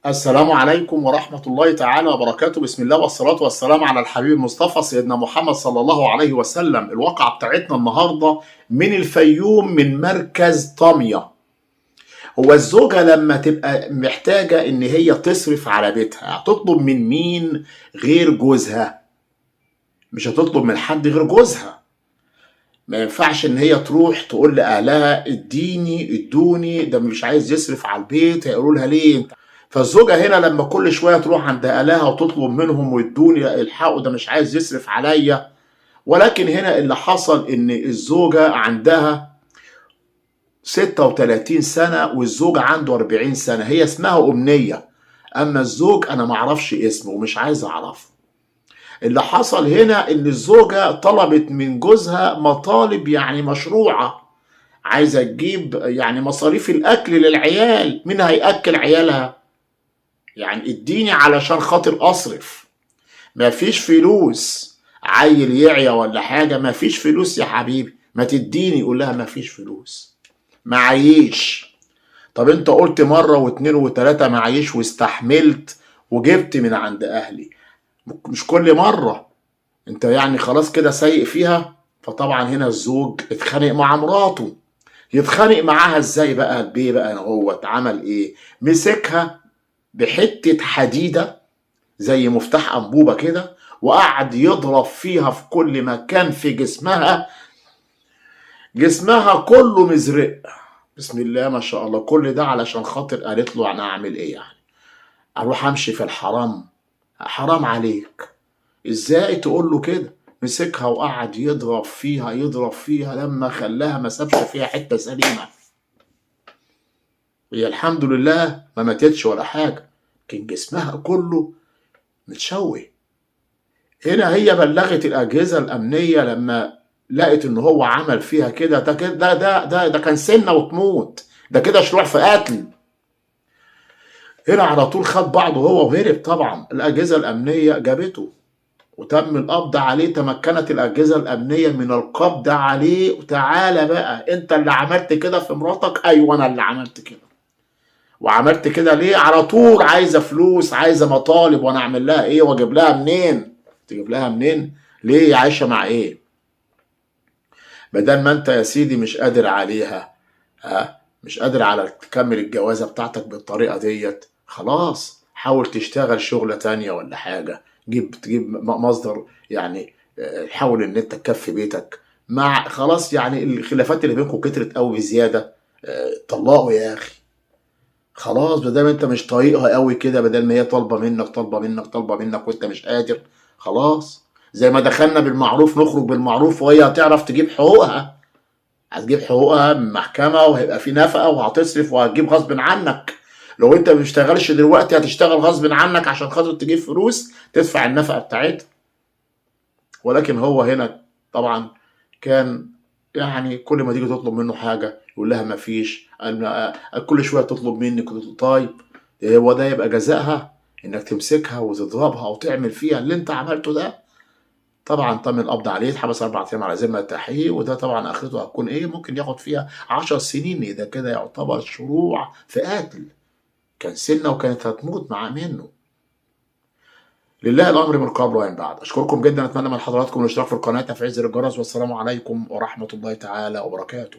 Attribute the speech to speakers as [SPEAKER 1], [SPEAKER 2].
[SPEAKER 1] السلام عليكم ورحمة الله تعالى وبركاته. بسم الله والصلاة والسلام على الحبيب المصطفى سيدنا محمد صلى الله عليه وسلم. الواقعة بتاعتنا النهاردة من الفيوم، من مركز طمية. هو الزوجة لما تبقى محتاجة ان هي تصرف على بيتها هتطلب من مين غير جوزها؟ مش هتطلب من حد غير جوزها. ما ينفعش ان هي تروح تقول لاهلها ادوني، ده مش عايز يصرف على البيت. هيقولوا لها ليه؟ فالزوجة هنا لما كل شوية تروح عند أهلها وتطلب منهم ويدوني الحقوا، ده مش عايز يصرف عليا. ولكن هنا اللي حصل إن الزوجة عندها 36 سنة والزوج عنده 40 سنة. هي اسمها أمنية، أما الزوج أنا معرفش اسمه ومش عايز أعرفه. اللي حصل هنا إن الزوجة طلبت من جوزها مطالب يعني مشروعة، عايزة تجيب يعني مصاريف الأكل للعيال. مين هيأكل عيالها؟ يعني اديني علشان خاطر اصرف. مفيش فلوس. عيل يعيا ولا حاجة مفيش فلوس يا حبيبي، ما تديني. يقول لها مفيش فلوس، معيش. طب انت قلت مرة واتنين وتلاتة معيش واستحملت وجبت من عند اهلي، مش كل مرة. انت يعني خلاص كده سايق فيها. فطبعا هنا الزوج اتخانق مع مراته. يتخانق معاها ازاي بقى؟ البيه بقى هو اتعمل ايه؟ مسكها بحتة حديدة زي مفتاح أنبوبة كده، وقعد يضرب فيها في كل مكان في جسمها كله مزرق. بسم الله ما شاء الله. كل ده علشان خاطر قالت له أنا أعمل إيه يعني؟ أروح أمشي في الحرام؟ حرام عليك. إزاي تقول له كده؟ مسكها وقعد يضرب فيها لما خلاها ما سابش فيها حتة سليمة. هي الحمد لله ما ماتتش ولا حاجة، لكن جسمها كله متشوه. هنا هي بلغت الأجهزة الأمنية لما لقت إن هو عمل فيها كده. ده كان سنة وتموت، ده كده شروع في قتل. هنا على طول خد بعضه هو وهرب. طبعا الأجهزة الأمنية جابته وتم القبض عليه. تمكنت الأجهزة الأمنية من القبض عليه. وتعالى بقى، أنت اللي عملت كده في مراتك؟ أيوة أنا اللي عملت كده. وعملت كده ليه؟ على طول عايزة فلوس، عايزة مطالب، وأنا أعمل لها إيه وأجيب لها منين؟ تجيب لها منين؟ ليه؟ عايشة مع إيه؟ بدل ما انت يا سيدي مش قادر عليها، مش قادر على تكمل الجوازة بتاعتك بالطريقة ديت، خلاص حاول تشتغل شغلة تانية ولا حاجة. تجيب مصدر يعني. حاول ان انت تكفي بيتك. مع خلاص يعني الخلافات اللي بينكم كترت قوي بزيادة. طلقوا يا اخي. خلاص بدل ما انت مش طايقها قوي كده، بدل ما هي طالبة منك وانت مش قادر، خلاص. زي ما دخلنا بالمعروف نخرج بالمعروف، وهي هتعرف تجيب حقوقها. هتجيب حقوقها من محكمة، وهيبقى في نفقة، وهتصرف، وهتجيب غصب عنك. لو انت ما بتشتغلش دلوقتي هتشتغل غصب عنك عشان خاطر تجيب فلوس تدفع النفقة بتاعتها. ولكن هو هنا طبعا كان يعني كل ما تيجي تطلب منه حاجة يقول لها ما فيش. كل شوية تطلب منك. طيب هو ده يبقى جزائها؟ انك تمسكها وتضربها وتعمل فيها اللي انت عملته ده؟ طبعا تم القبض عليه، اتحبس 4 ايام على ذمه التحقيق. وده طبعا اخرته هتكون ايه؟ ممكن ياخد فيها 10 سنين. اذا كده يعتبر شروع في قتل. كان سنه وكانت هتموت مع منه. لله الامر من قبل ومن بعد. اشكركم جدا، اتمنى من حضراتكم الاشتراك في القناه، تفعيل زر الجرس، والسلام عليكم ورحمه الله تعالى وبركاته.